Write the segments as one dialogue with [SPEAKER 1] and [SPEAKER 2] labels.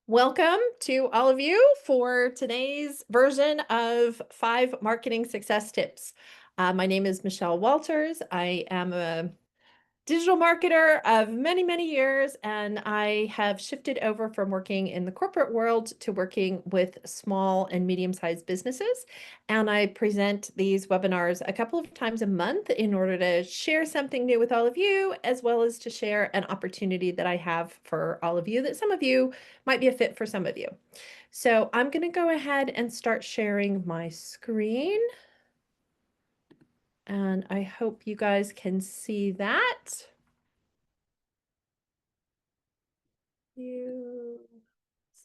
[SPEAKER 1] Welcome to all of you for today's version of 5 marketing success tips. My name is Michelle Walters. I am a digital marketer of many, many years, and I have shifted over from working in the corporate world to working with small and medium-sized businesses. And I present these webinars a couple of times a month in order to share something new with all of you, as well as to share an opportunity that I have for all of you that some of you might be a fit for some of you. So I'm going to go ahead and start sharing my screen. And I hope you guys can see that. You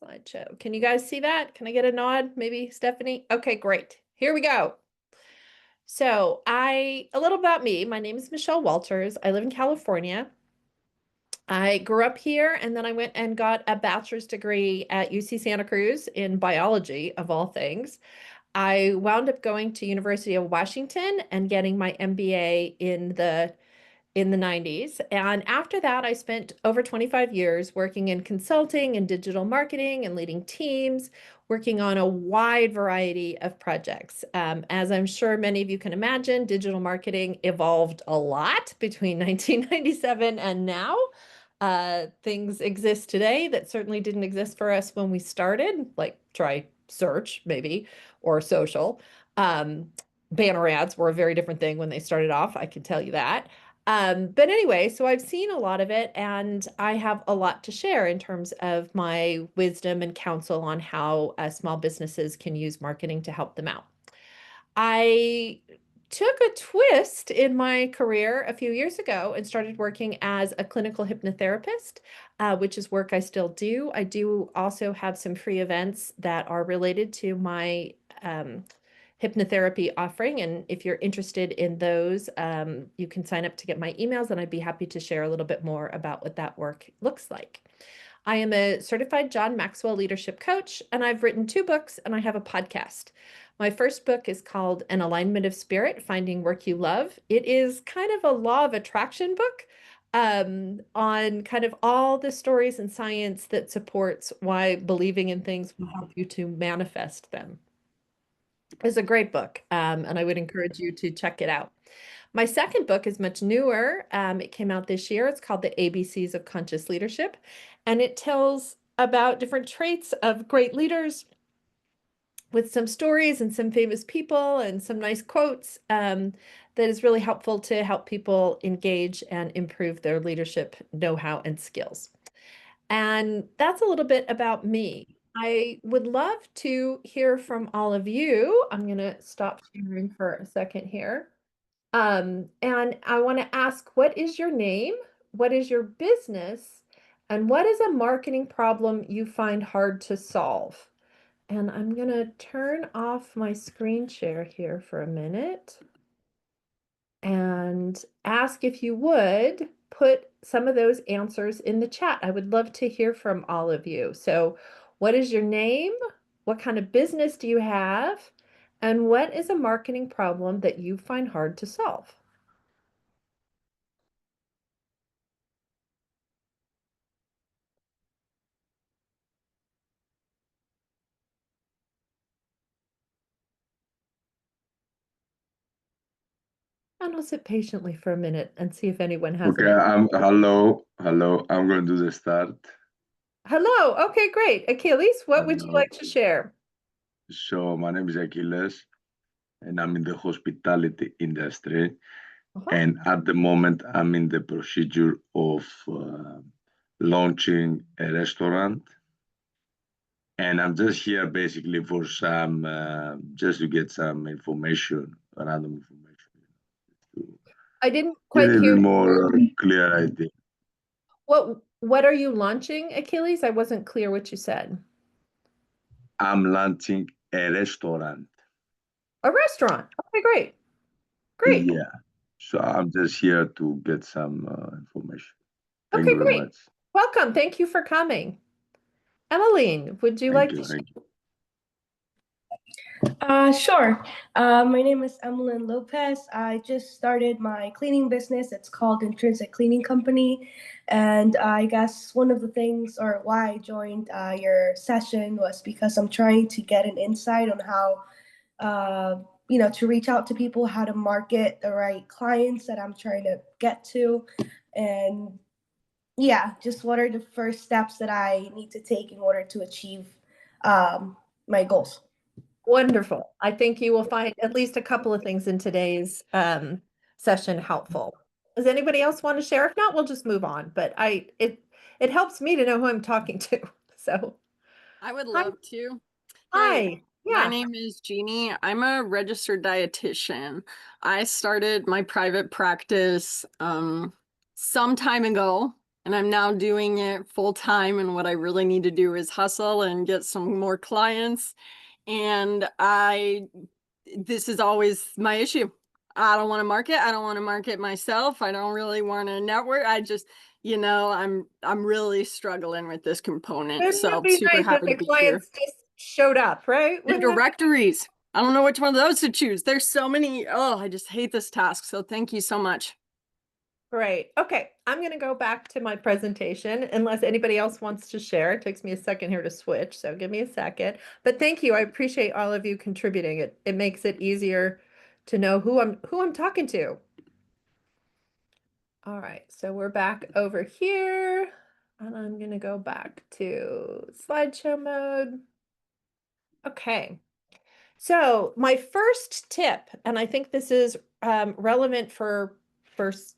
[SPEAKER 1] slideshow. Can you guys see that? Can I get a nod? Maybe Stephanie? Okay, great. Here we go. So a little about me. My name is Michelle Walters. I live in California. I grew up here and then I went and got a bachelor's degree at UC Santa Cruz in biology, of all things. I wound up going to University of Washington and getting my MBA in the 90s. And after that, I spent over 25 years working in consulting and digital marketing and leading teams, working on a wide variety of projects. As I'm sure many of you can imagine, digital marketing evolved a lot between 1997 and now. Things exist today that certainly didn't exist for us when we started, like try search maybe, or social. Um, Banner ads were a very different thing when they started off, I can tell you that. But anyway, so I've seen a lot of it and I have a lot to share in terms of my wisdom and counsel on how small businesses can use marketing to help them out. I took a twist in my career a few years ago and started working as a clinical hypnotherapist, which is work I still do. I do also have some free events that are related to my hypnotherapy offering. And if you're interested in those, you can sign up to get my emails, and I'd be happy to share a little bit more about what that work looks like. I am a certified John Maxwell leadership coach, and I've written 2 books and I have a podcast. My first book is called An Alignment of Spirit, Finding Work You Love. It is kind of a law of attraction book on kind of all the stories and science that supports why believing in things will help you to manifest them. It's a great book, and I would encourage you to check it out. My second book is much newer. It came out this year. It's called The ABCs of Conscious Leadership, and it tells about different traits of great leaders with some stories and some famous people and some nice quotes that is really helpful to help people engage and improve their leadership know-how and skills. And that's a little bit about me. I would love to hear from all of you. I'm going to stop sharing for a second here. And I want to ask, what is your name? What is your business? And what is a marketing problem you find hard to solve? And I'm going to turn off my screen share here for a minute and ask if you would put some of those answers in the chat. I would love to hear from all of you. So, what is your name? What kind of business do you have? And what is a marketing problem that you find hard to solve? And I'll sit patiently for a minute and see if anyone has
[SPEAKER 2] Okay,
[SPEAKER 1] any.
[SPEAKER 2] hello. I'm going to do the start.
[SPEAKER 1] Hello. Okay, great. Achilles, what would you
[SPEAKER 2] Hello.
[SPEAKER 1] like to share?
[SPEAKER 2] So my name is Achilles, and I'm in the hospitality industry.
[SPEAKER 1] Uh-huh.
[SPEAKER 2] And at the moment, I'm in the procedure of launching a restaurant. And I'm just here basically for some, just to get some information, random information, to
[SPEAKER 1] I didn't
[SPEAKER 2] get
[SPEAKER 1] quite
[SPEAKER 2] a
[SPEAKER 1] hear
[SPEAKER 2] bit
[SPEAKER 1] the
[SPEAKER 2] more
[SPEAKER 1] word.
[SPEAKER 2] clear idea.
[SPEAKER 1] What are you launching, Achilles? I wasn't clear what you said.
[SPEAKER 2] I'm launching a restaurant.
[SPEAKER 1] A restaurant. Okay, great. Great.
[SPEAKER 2] Yeah. So I'm just here to get some information. Thank
[SPEAKER 1] Okay,
[SPEAKER 2] you very
[SPEAKER 1] great.
[SPEAKER 2] much.
[SPEAKER 1] Welcome. Thank you for coming. Emmeline, would you
[SPEAKER 2] Thank
[SPEAKER 1] like to
[SPEAKER 2] you.
[SPEAKER 1] share?
[SPEAKER 2] Thank you.
[SPEAKER 3] Sure. My name is Emilyn Lopez. I just started my cleaning business. It's called Intrinsic Cleaning Company. And I guess one of the things or why I joined your session was because I'm trying to get an insight on how, to reach out to people, how to market the right clients that I'm trying to get to. And yeah, just what are the first steps that I need to take in order to achieve my goals?
[SPEAKER 1] Wonderful. I think you will find at least a couple of things in today's session helpful. Does anybody else want to share? If not, we'll just move on. But it helps me to know who I'm talking to. So
[SPEAKER 4] I would
[SPEAKER 1] hi,
[SPEAKER 4] love to. Hey,
[SPEAKER 1] hi.
[SPEAKER 4] my
[SPEAKER 1] Yeah.
[SPEAKER 4] name is Jeannie. I'm a registered dietitian. I started my private practice some time ago, and I'm now doing it full time. And what I really need to do is hustle and get some more clients. And this is always my issue. I don't want to market. I don't want to market myself. I don't really want to network. I'm really struggling with this component.
[SPEAKER 1] Wouldn't it
[SPEAKER 4] So
[SPEAKER 1] be
[SPEAKER 4] super
[SPEAKER 1] nice if
[SPEAKER 4] happy
[SPEAKER 1] the
[SPEAKER 4] to be here.
[SPEAKER 1] clients just showed up, right?
[SPEAKER 4] The
[SPEAKER 1] Wouldn't that be
[SPEAKER 4] directories. I don't know which one of those to choose. There's so many. Oh, I just hate this task. So thank you so much.
[SPEAKER 1] great? Okay, I'm going to go back to my presentation unless anybody else wants to share. It takes me a second here to switch, so give me a second. But thank you. I appreciate all of you contributing. It makes it easier to know who I'm talking to. All right, so we're back over here, and I'm going to go back to slideshow mode. Okay. So my first tip, and I think this is relevant for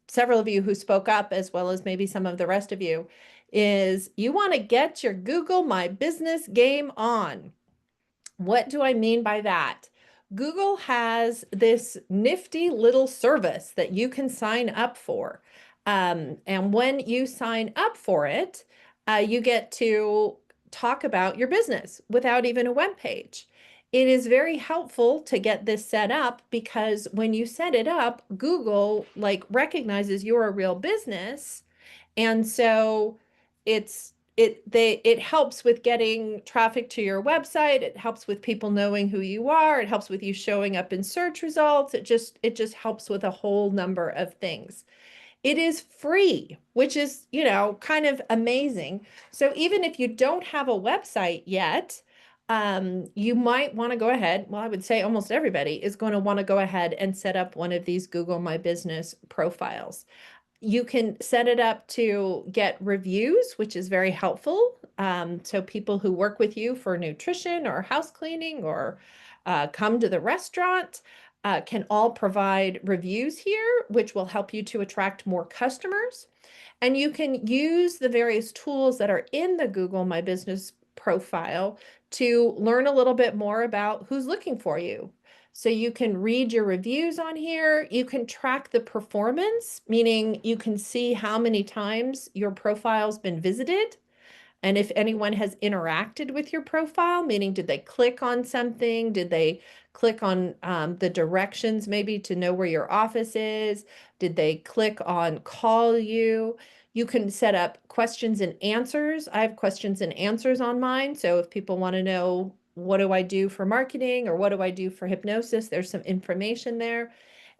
[SPEAKER 1] several of you who spoke up, as well as maybe some of the rest of you, is you want to get your Google My Business game on. What do I mean by that? Google has this nifty little service that you can sign up for. And when you sign up for it, you get to talk about your business without even a web page. It is very helpful to get this set up because when you set it up, Google like recognizes you're a real business. And so it helps with getting traffic to your website. It helps with people knowing who you are. It helps with you showing up in search results. It just helps with a whole number of things. It is free, which is, kind of amazing. So even if you don't have a website yet, you might want to go ahead. Well, I would say almost everybody is going to want to go ahead and set up one of these Google My Business profiles. You can set it up to get reviews, which is very helpful. So people who work with you for nutrition or house cleaning or come to the restaurant can all provide reviews here, which will help you to attract more customers. And you can use the various tools that are in the Google My Business profile to learn a little bit more about who's looking for you. So you can read your reviews on here. You can track the performance, meaning you can see how many times your profile's been visited. And if anyone has interacted with your profile, meaning did they click on something? Did they click on the directions maybe to know where your office is? Did they click on call you? You can set up questions and answers. I have questions and answers on mine. So if people want to know what do I do for marketing or what do I do for hypnosis, there's some information there.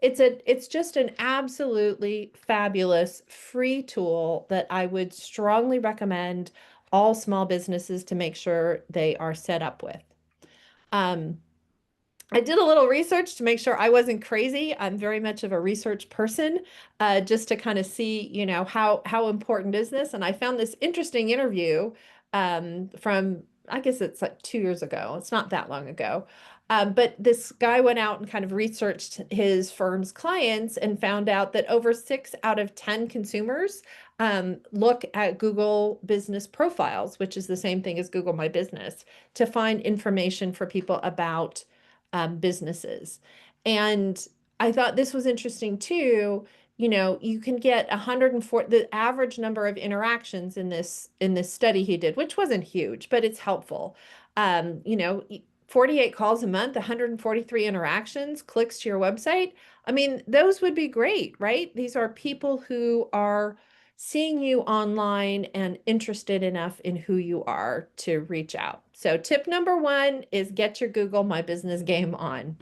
[SPEAKER 1] It's just an absolutely fabulous free tool that I would strongly recommend all small businesses to make sure they are set up with. I did a little research to make sure I wasn't crazy. I'm very much of a research person, just to kind of see, how important is this? And I found this interesting interview from, I guess it's like 2 years ago. It's not that long ago. But this guy went out and kind of researched his firm's clients and found out that over 6 out of 10 consumers look at Google business profiles, which is the same thing as Google My Business, to find information for people about businesses. And I thought this was interesting too. You can get 104, the average number of interactions in this study he did, which wasn't huge, but it's helpful. 48 calls a month, 143 interactions, clicks to your website. I mean, those would be great, right? These are people who are seeing you online and interested enough in who you are to reach out. So tip number 1 is get your Google My Business game on.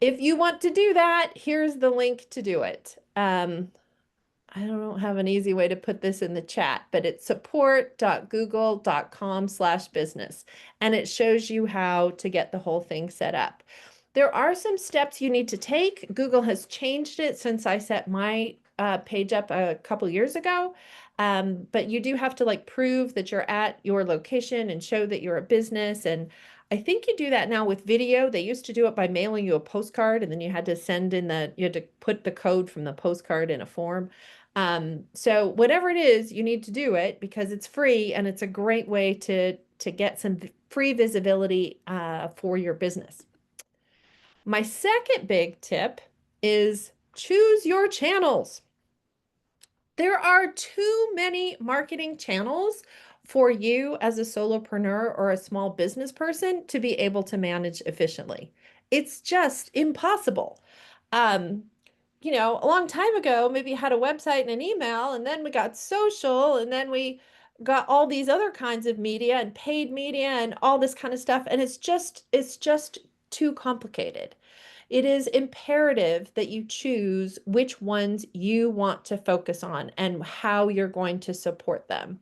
[SPEAKER 1] If you want to do that, here's the link to do it. I don't have an easy way to put this in the chat, but it's support.google.com/business. And it shows you how to get the whole thing set up. There are some steps you need to take. Google has changed it since I set my page up a couple years ago. But you do have to like prove that you're at your location and show that you're a business. And I think you do that now with video. They used to do it by mailing you a postcard, and then you had to you had to put the code from the postcard in a form. So whatever it is, you need to do it because it's free and it's a great way to get some free visibility for your business. My second big tip is choose your channels. There are too many marketing channels for you as a solopreneur or a small business person to be able to manage efficiently. It's just impossible. You know, a long time ago, maybe you had a website and an email, and then we got social, and then we got all these other kinds of media and paid media and all this kind of stuff. And it's just too complicated. It is imperative that you choose which ones you want to focus on and how you're going to support them.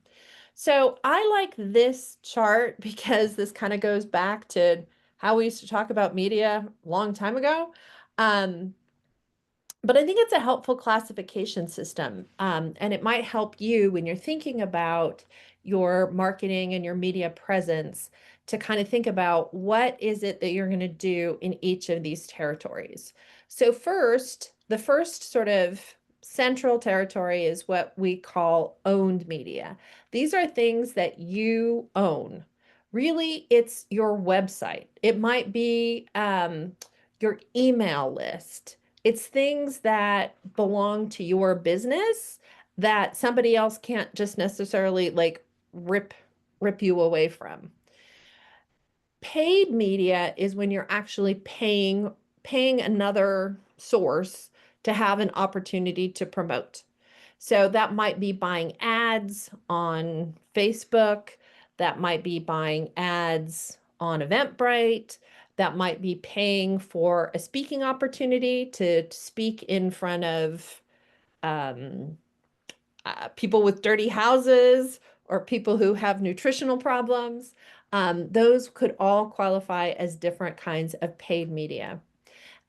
[SPEAKER 1] So I like this chart because this kind of goes back to how we used to talk about media a long time ago. But I think it's a helpful classification system, and it might help you when you're thinking about your marketing and your media presence to kind of think about what is it that you're going to do in each of these territories. So first, the first sort of central territory is what we call owned media. These are things that you own. Really, it's your website. It might be your email list. It's things that belong to your business that somebody else can't just necessarily like rip you away from. Paid media is when you're actually paying another source to have an opportunity to promote. So that might be buying ads on Facebook, that might be buying ads on Eventbrite, that might be paying for a speaking opportunity to speak in front of people with dirty houses or people who have nutritional problems. Those could all qualify as different kinds of paid media.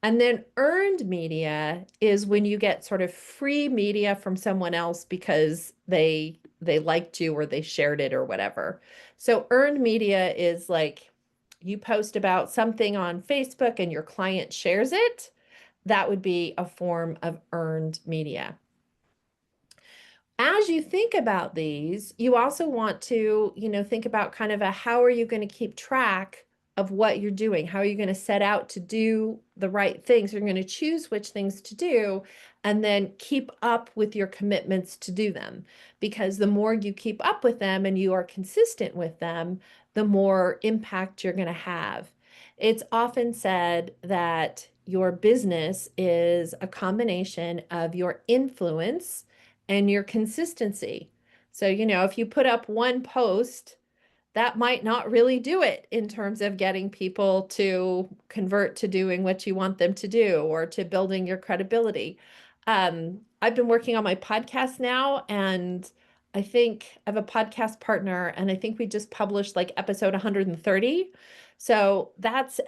[SPEAKER 1] And then earned media is when you get sort of free media from someone else because they liked you or they shared it or whatever. So earned media is like you post about something on Facebook and your client shares it. That would be a form of earned media. As you think about these, you also want to, think about kind of how are you going to keep track of what you're doing? How are you going to set out to do the right things? You're going to choose which things to do and then keep up with your commitments to do them. Because the more you keep up with them and you are consistent with them, the more impact you're going to have. It's often said that your business is a combination of your influence and your consistency. So, if you put up one post, that might not really do it in terms of getting people to convert to doing what you want them to do or to building your credibility. I've been working on my podcast now, and I think I have a podcast partner, and I think we just published like episode 130. So that's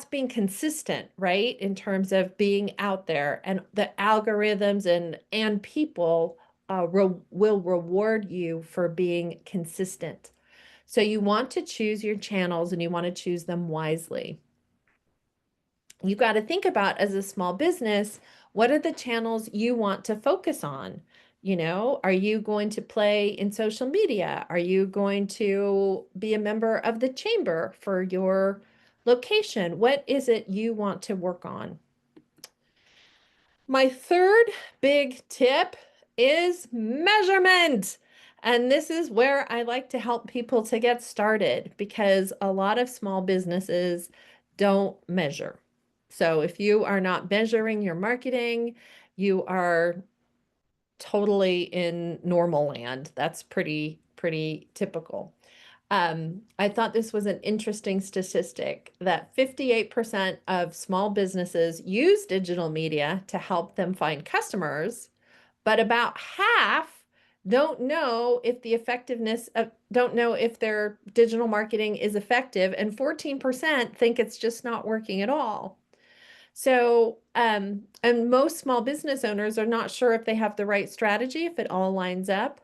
[SPEAKER 1] being consistent, right? In terms of being out there, and the algorithms and people will reward you for being consistent. So you want to choose your channels and you want to choose them wisely. You got to think about, as a small business, what are the channels you want to focus on? Are you going to play in social media? Are you going to be a member of the chamber for your location? What is it you want to work on? My third big tip is measurement. And this is where I like to help people to get started because a lot of small businesses don't measure. So if you are not measuring your marketing, you are totally in normal land. That's pretty typical. I thought this was an interesting statistic that 58% of small businesses use digital media to help them find customers, but about half don't know if don't know if their digital marketing is effective, and 14% think it's just not working at all. So, and most small business owners are not sure if they have the right strategy, if it all lines up.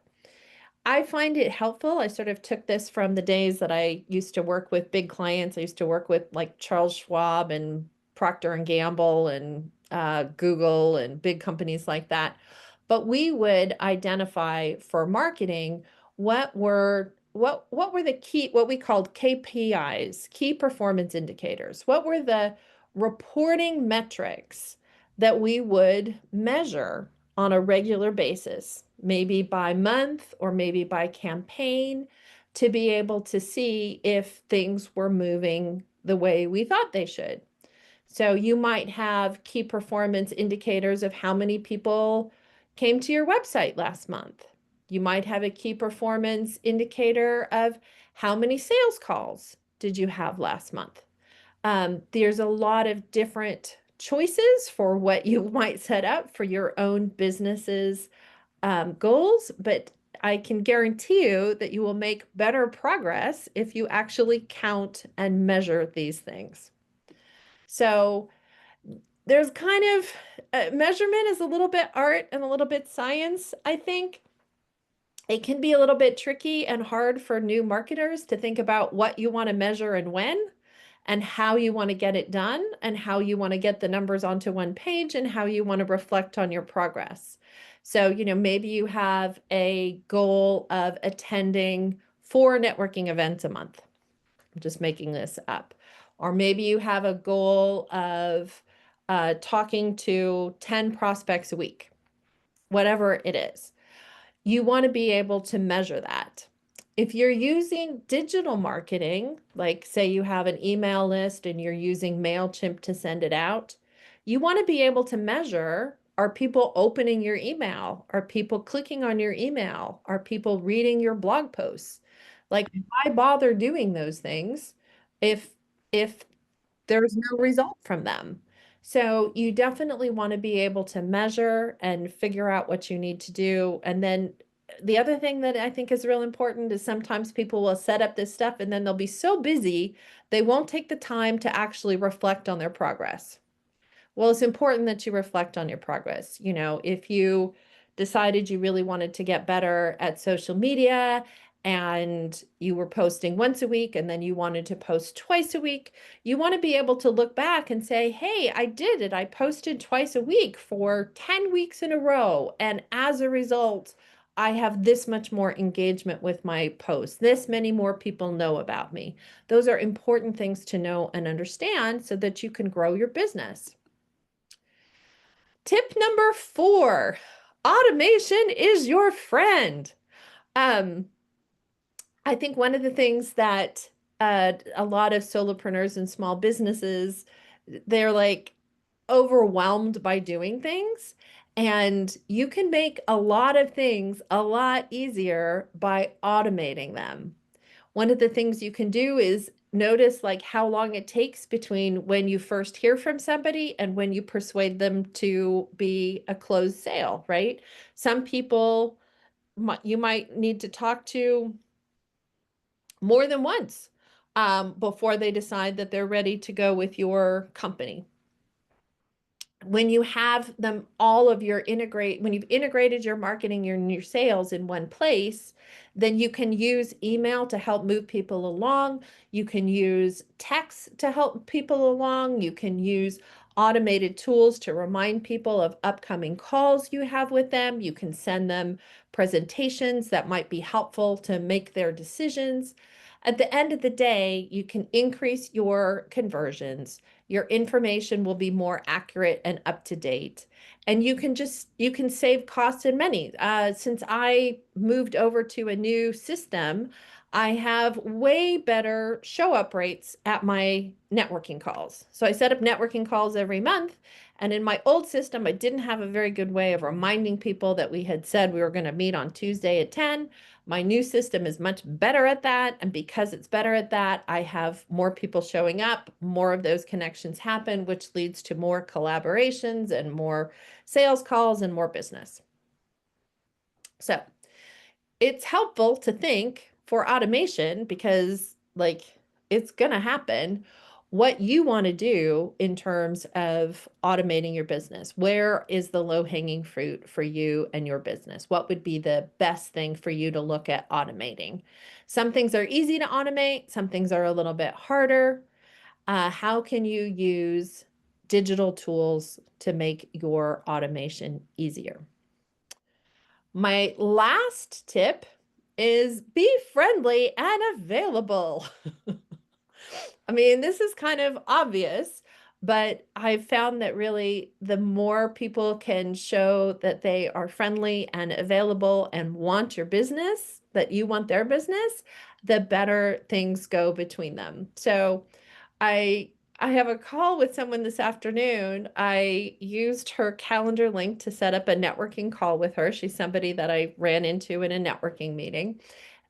[SPEAKER 1] I find it helpful. I sort of took this from the days that I used to work with big clients. I used to work with like Charles Schwab and Procter and Gamble and Google and big companies like that. But we would identify for marketing what were the key, what we called KPIs, key performance indicators. What were the reporting metrics that we would measure on a regular basis, maybe by month or maybe by campaign, to be able to see if things were moving the way we thought they should. So you might have key performance indicators of how many people came to your website last month. You might have a key performance indicator of how many sales calls did you have last month. There's a lot of different choices for what you might set up for your own business's goals, but I can guarantee you that you will make better progress if you actually count and measure these things. So there's kind of measurement is a little bit art and a little bit science, I think. It can be a little bit tricky and hard for new marketers to think about what you want to measure and when, and how you want to get it done, and how you want to get the numbers onto one page, and how you want to reflect on your progress. So, maybe you have a goal of attending 4 networking events a month. I'm just making this up. Or maybe you have a goal of talking to 10 prospects a week, whatever it is. You want to be able to measure that. If you're using digital marketing, like say you have an email list and you're using MailChimp to send it out, you want to be able to measure, are people opening your email? Are people clicking on your email? Are people reading your blog posts? Like, why bother doing those things if there's no result from them? So you definitely want to be able to measure and figure out what you need to do. And then the other thing that I think is real important is sometimes people will set up this stuff and then they'll be so busy, they won't take the time to actually reflect on their progress. Well, it's important that you reflect on your progress. If you decided you really wanted to get better at social media and you were posting once a week and then you wanted to post twice a week, you want to be able to look back and say, hey, I did it. I posted twice a week for 10 weeks in a row. And as a result, I have this much more engagement with my posts. This many more people know about me. Those are important things to know and understand so that you can grow your business. Tip number 4, automation is your friend. I think one of the things that a lot of solopreneurs and small businesses, they're like overwhelmed by doing things. And you can make a lot of things a lot easier by automating them. One of the things you can do is notice like how long it takes between when you first hear from somebody and when you persuade them to be a closed sale, right? Some people you might need to talk to more than once before they decide that they're ready to go with your company. When you have them when you've integrated your marketing and your sales in one place, then you can use email to help move people along. You can use text to help people along. You can use automated tools to remind people of upcoming calls you have with them. You can send them presentations that might be helpful to make their decisions. At the end of the day, you can increase your conversions. Your information will be more accurate and up to date. And you can save costs and money. Since I moved over to a new system, I have way better show up rates at my networking calls. So I set up networking calls every month, And in my old system, I didn't have a very good way of reminding people that we had said we were going to meet on Tuesday at 10. My new system is much better at that. And because it's better at that, I have more people showing up, more of those connections happen, which leads to more collaborations and more sales calls and more business. So it's helpful to think for automation because like it's going to happen what you want to do in terms of automating your business. Where is the low-hanging fruit for you and your business? What would be the best thing for you to look at automating? Some things are easy to automate, some things are a little bit harder. How can you use digital tools to make your automation easier? My last tip is be friendly and available. I mean, this is kind of obvious, but I've found that really the more people can show that they are friendly and available and want your business, that you want their business, the better things go between them. So I I have a call with someone this afternoon. I used her calendar link to set up a networking call with her. She's somebody that I ran into in a networking meeting.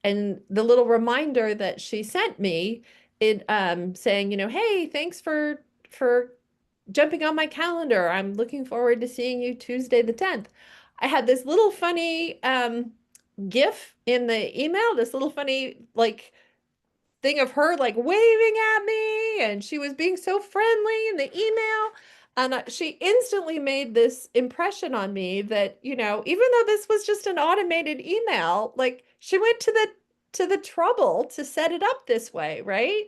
[SPEAKER 1] And the little reminder that she sent me, saying, hey, thanks for jumping on my calendar. I'm looking forward to seeing you Tuesday the 10th. I had this little funny GIF in the email, this little funny like thing of her like waving at me, and she was being so friendly in the email. And she instantly made this impression on me that, even though this was just an automated email, like she went to the trouble to set it up this way, right?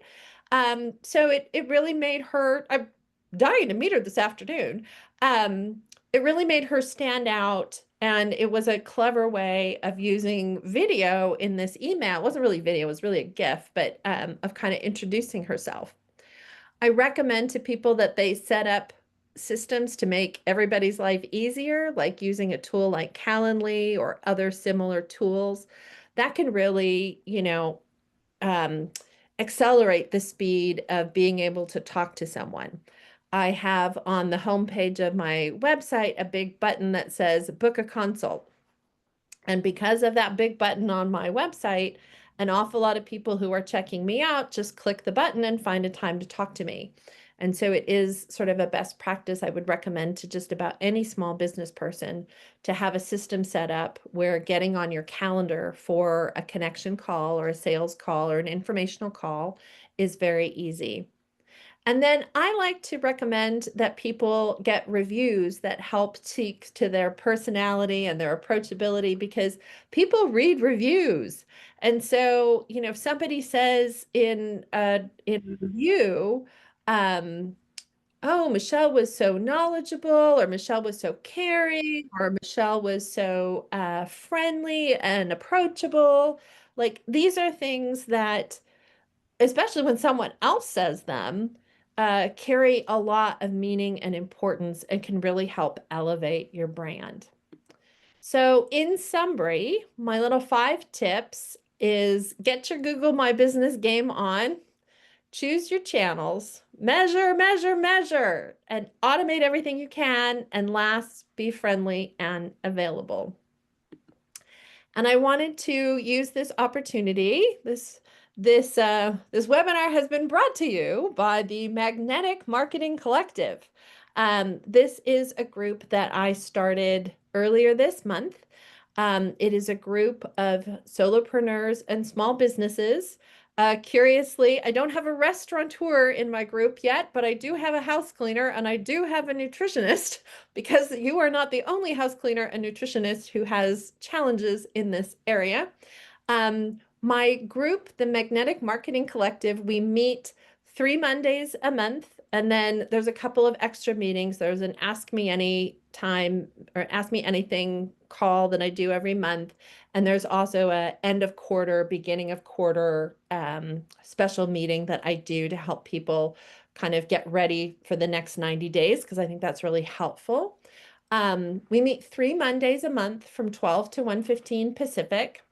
[SPEAKER 1] So it really made her, I'm dying to meet her this afternoon. It really made her stand out. And it was a clever way of using video in this email. It wasn't really video, it was really a GIF, but of kind of introducing herself. I recommend to people that they set up systems to make everybody's life easier, like using a tool like Calendly or other similar tools. That can really, accelerate the speed of being able to talk to someone. I have on the homepage of my website a big button that says book a consult. And because of that big button on my website, an awful lot of people who are checking me out just click the button and find a time to talk to me. And so it is sort of a best practice I would recommend to just about any small business person to have a system set up where getting on your calendar for a connection call or a sales call or an informational call is very easy. And then I like to recommend that people get reviews that help speak to their personality and their approachability, because people read reviews. And so, if somebody says in a review, oh, Michelle was so knowledgeable, or Michelle was so caring, or Michelle was so friendly and approachable, like these are things that, especially when someone else says them, carry a lot of meaning and importance and can really help elevate your brand. So in summary, my little 5 tips is get your Google My Business game on, choose your channels, measure, measure, measure, and automate everything you can. And last, be friendly and available. And I wanted to use this opportunity, this webinar has been brought to you by the Magnetic Marketing Collective. This is a group that I started earlier this month. It is a group of solopreneurs and small businesses. Curiously, I don't have a restaurateur in my group yet, but I do have a house cleaner and I do have a nutritionist, because you are not the only house cleaner and nutritionist who has challenges in this area. My group, the Magnetic Marketing Collective, we meet 3 Mondays a month, and then there's a couple of extra meetings. There's an Ask Me Anytime or Ask Me Anything call that I do every month. And there's also a end of quarter, beginning of quarter special meeting that I do to help people kind of get ready for the next 90 days, because I think that's really helpful. We meet 3 Mondays a month from 12 to 1:15 Pacific.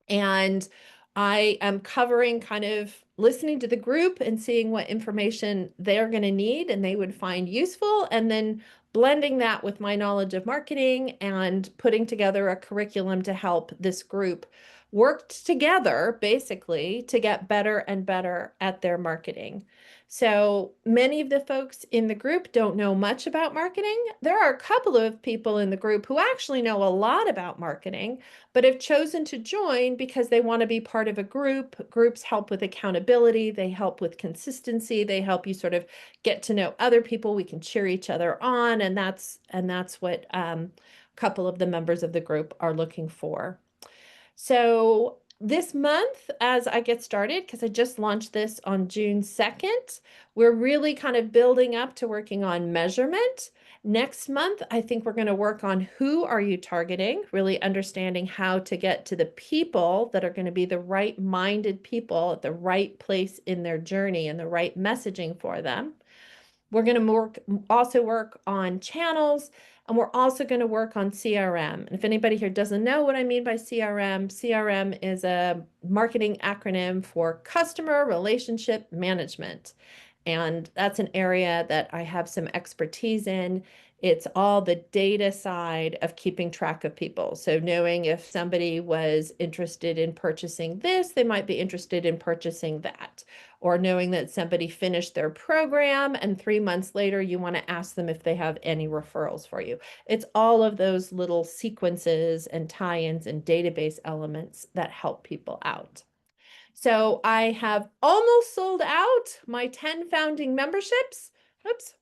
[SPEAKER 1] And I am covering kind of listening to the group and seeing what information they're going to need and they would find useful, and then blending that with my knowledge of marketing and putting together a curriculum to help this group work together basically to get better and better at their marketing. So many of the folks in the group don't know much about marketing. There are a couple of people in the group who actually know a lot about marketing, but have chosen to join because they want to be part of a group. Groups help with accountability, they help with consistency, they help you sort of get to know other people. We can cheer each other on, and that's what a couple of the members of the group are looking for. So this month, as I get started, because I just launched this on June 2nd, we're really kind of building up to working on measurement. Next month, I think we're going to work on who are you targeting, really understanding how to get to the people that are going to be the right-minded people at the right place in their journey and the right messaging for them. We're going to also work on channels, and we're also going to work on CRM. And if anybody here doesn't know what I mean by CRM, CRM is a marketing acronym for Customer Relationship Management. And that's an area that I have some expertise in. It's all the data side of keeping track of people. So knowing if somebody was interested in purchasing this, they might be interested in purchasing that. Or knowing that somebody finished their program and 3 months later, you want to ask them if they have any referrals for you. It's all of those little sequences and tie-ins and database elements that help people out. So I have almost sold out my 10 founding memberships. Oops,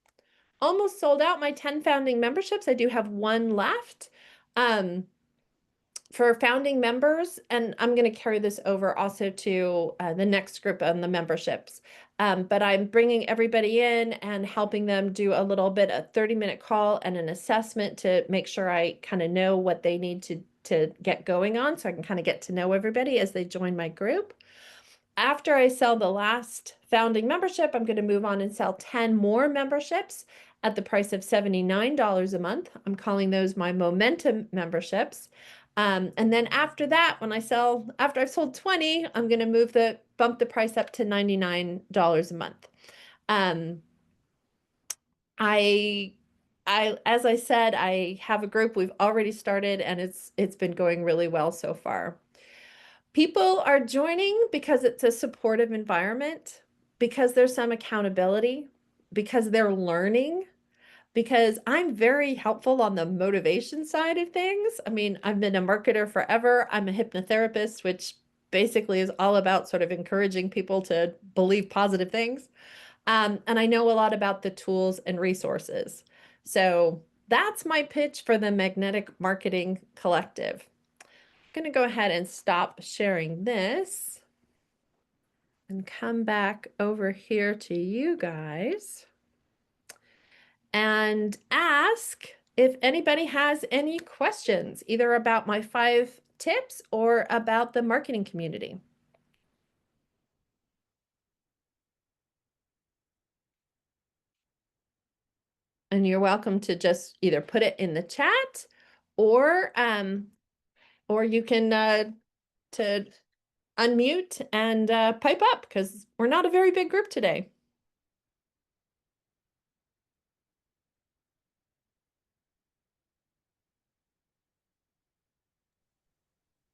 [SPEAKER 1] almost sold out my 10 founding memberships. I do have one left. For founding members, and I'm going to carry this over also to the next group on the memberships. But I'm bringing everybody in and helping them do a little bit, a 30-minute call and an assessment to make sure I kind of know what they need to get going on, so I can kind of get to know everybody as they join my group. After I sell the last founding membership, I'm going to move on and sell 10 more memberships at the price of $79 a month. I'm calling those my Momentum memberships. And then after that, after I've sold 20, I'm going to bump the price up to $99 a month. As I said, I have a group we've already started, and it's been going really well so far. People are joining because it's a supportive environment, because there's some accountability, because they're learning, because I'm very helpful on the motivation side of things. I mean, I've been a marketer forever. I'm a hypnotherapist, which basically is all about sort of encouraging people to believe positive things. And I know a lot about the tools and resources. So that's my pitch for the Magnetic Marketing Collective. I'm going to go ahead and stop sharing this and come back over here to you guys and ask if anybody has any questions, either about my 5 tips or about the marketing community. And you're welcome to just either put it in the chat or you can to unmute and pipe up, because we're not a very big group today.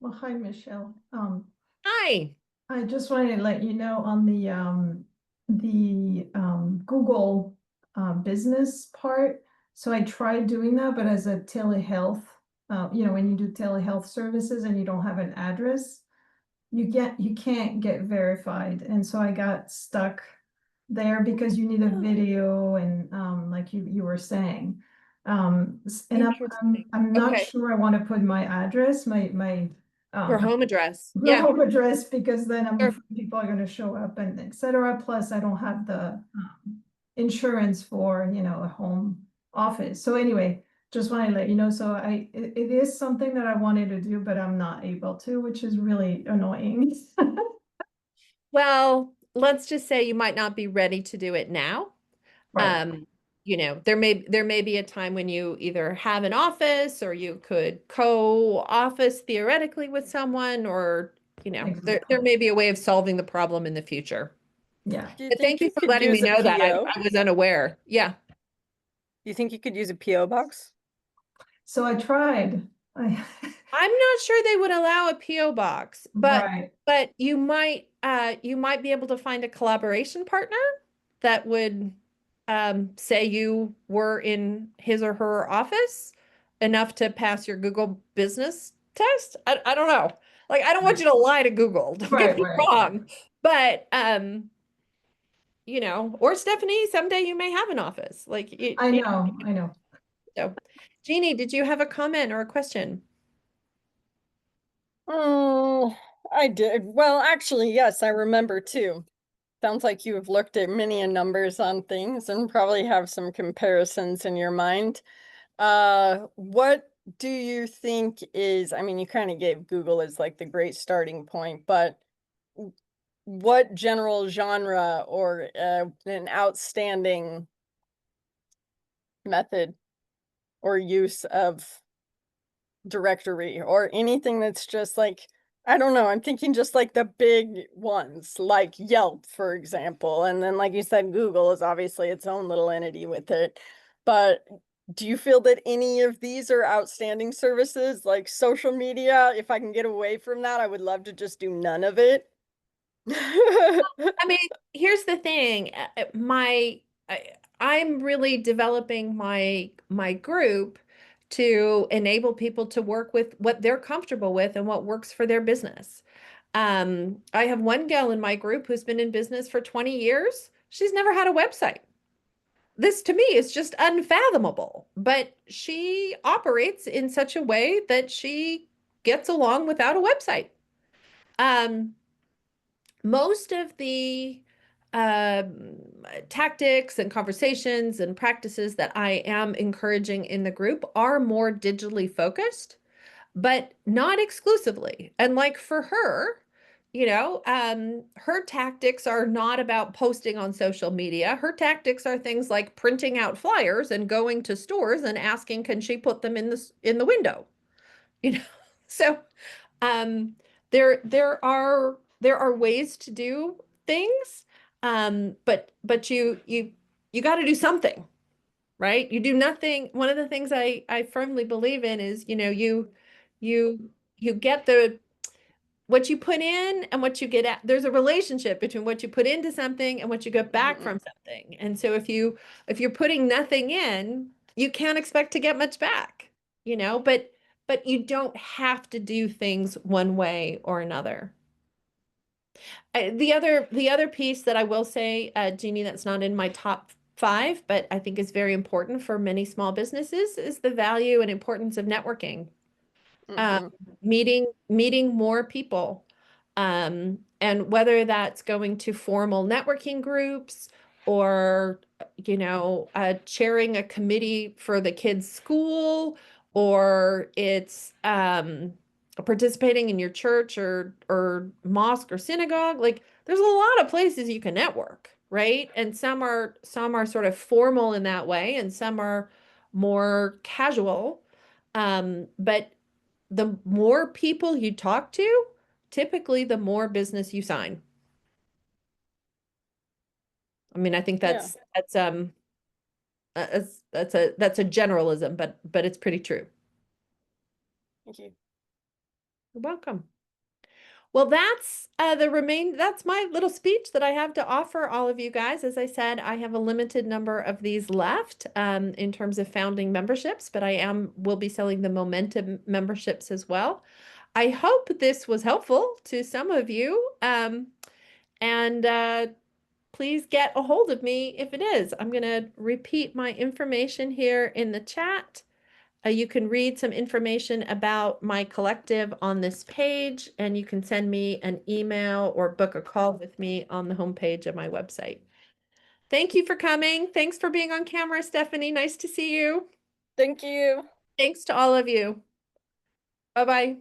[SPEAKER 5] Well, hi, Michelle.
[SPEAKER 1] Hi.
[SPEAKER 5] I just wanted to let you know on the Google business part. So I tried doing that, but as a telehealth, when you do telehealth services and you don't have an address, you can't get verified, and so I got stuck there because you need a video and like you were saying. And
[SPEAKER 1] Interesting.
[SPEAKER 5] I'm not
[SPEAKER 1] Okay.
[SPEAKER 5] sure I want to put my address, my
[SPEAKER 1] Your home address.
[SPEAKER 5] the
[SPEAKER 1] Yeah.
[SPEAKER 5] home address, because then I'm
[SPEAKER 1] Sure.
[SPEAKER 5] afraid people are going to show up and etc. Plus, I don't have the insurance for a home office. So anyway, just want to let you know. So it is something that I wanted to do, but I'm not able to, which is really annoying.
[SPEAKER 1] Well, let's just say you might not be ready to do it now.
[SPEAKER 5] Right.
[SPEAKER 1] There may be a time when you either have an office, or you could co-office theoretically with someone, or you know, there
[SPEAKER 5] Exactly.
[SPEAKER 1] may be a way of solving the problem in the future.
[SPEAKER 5] Yeah.
[SPEAKER 4] Do you
[SPEAKER 1] But
[SPEAKER 4] think
[SPEAKER 1] thank you for
[SPEAKER 4] could
[SPEAKER 1] letting me
[SPEAKER 4] use a
[SPEAKER 1] know that.
[SPEAKER 4] PO?
[SPEAKER 1] I was unaware. Yeah.
[SPEAKER 4] Do you think you could use a PO box?
[SPEAKER 5] So I tried. I
[SPEAKER 1] I'm not sure they would allow a PO box,
[SPEAKER 5] right.
[SPEAKER 1] but you might be able to find a collaboration partner that would say you were in his or her office enough to pass your Google business test. I don't know. Like, I don't want you to lie to Google. Don't get
[SPEAKER 5] Right,
[SPEAKER 1] me
[SPEAKER 5] right.
[SPEAKER 1] wrong. But you know, or Stephanie, someday you may have an office. Like
[SPEAKER 5] I know.
[SPEAKER 1] so. Jeannie, did you have a comment or a question?
[SPEAKER 4] Oh, I did. Well, actually, yes, I remember too. Sounds like you have looked at many a numbers on things and probably have some comparisons in your mind. What do you think is, I mean, you kind of gave Google as like the great starting point, but what general genre or an outstanding method or use of directory or anything that's just like, I don't know, I'm thinking just like the big ones like Yelp, for example. And then, like you said, Google is obviously its own little entity with it. But do you feel that any of these are outstanding services like social media? If I can get away from that, I would love to just do none of it.
[SPEAKER 1] I mean, here's the thing. I'm really developing my group to enable people to work with what they're comfortable with and what works for their business. I have one gal in my group who's been in business for 20 years. She's never had a website. This to me is just unfathomable, but she operates in such a way that she gets along without a website. Um, most of the tactics and conversations and practices that I am encouraging in the group are more digitally focused, but not exclusively. And like for her, you know, her tactics are not about posting on social media. Her tactics are things like printing out flyers and going to stores and asking, can she put them in the window? You know, so um, there are ways to do things, but you got to do something, right? You do nothing. One of the things I firmly believe in is, you know, you you get the what you put in and what you get at. There's a relationship between what you put into something and what you get back from something. And so if you're putting nothing in, you can't expect to get much back, you know, but you don't have to do things one way or another. The other piece that I will say, Jeannie, that's not in my top 5, but I think is very important for many small businesses is the value and importance of networking.
[SPEAKER 4] Mhm.
[SPEAKER 1] Meeting more people, and whether that's going to formal networking groups or, you know, chairing a committee for the kids' school, or it's participating in your church or mosque or synagogue. Like, there's a lot of places you can network, right? And some are sort of formal in that way, and some are more casual. But the more people you talk to, typically the more business you sign. I mean, I think
[SPEAKER 4] Yeah.
[SPEAKER 1] that's a generalism, but it's pretty true.
[SPEAKER 4] Thank you.
[SPEAKER 1] You're welcome. Well, that's that's my little speech that I have to offer all of you guys. As I said, I have a limited number of these left in terms of founding memberships, but will be selling the Momentum memberships as well. I hope this was helpful to some of you. And please get a hold of me if it is. I'm going to repeat my information here in the chat. You can read some information about my collective on this page, and you can send me an email or book a call with me on the homepage of my website. Thank you for coming. Thanks for being on camera, Stephanie. Nice to see you.
[SPEAKER 4] Thank you.
[SPEAKER 1] Thanks to all of you. Bye-bye.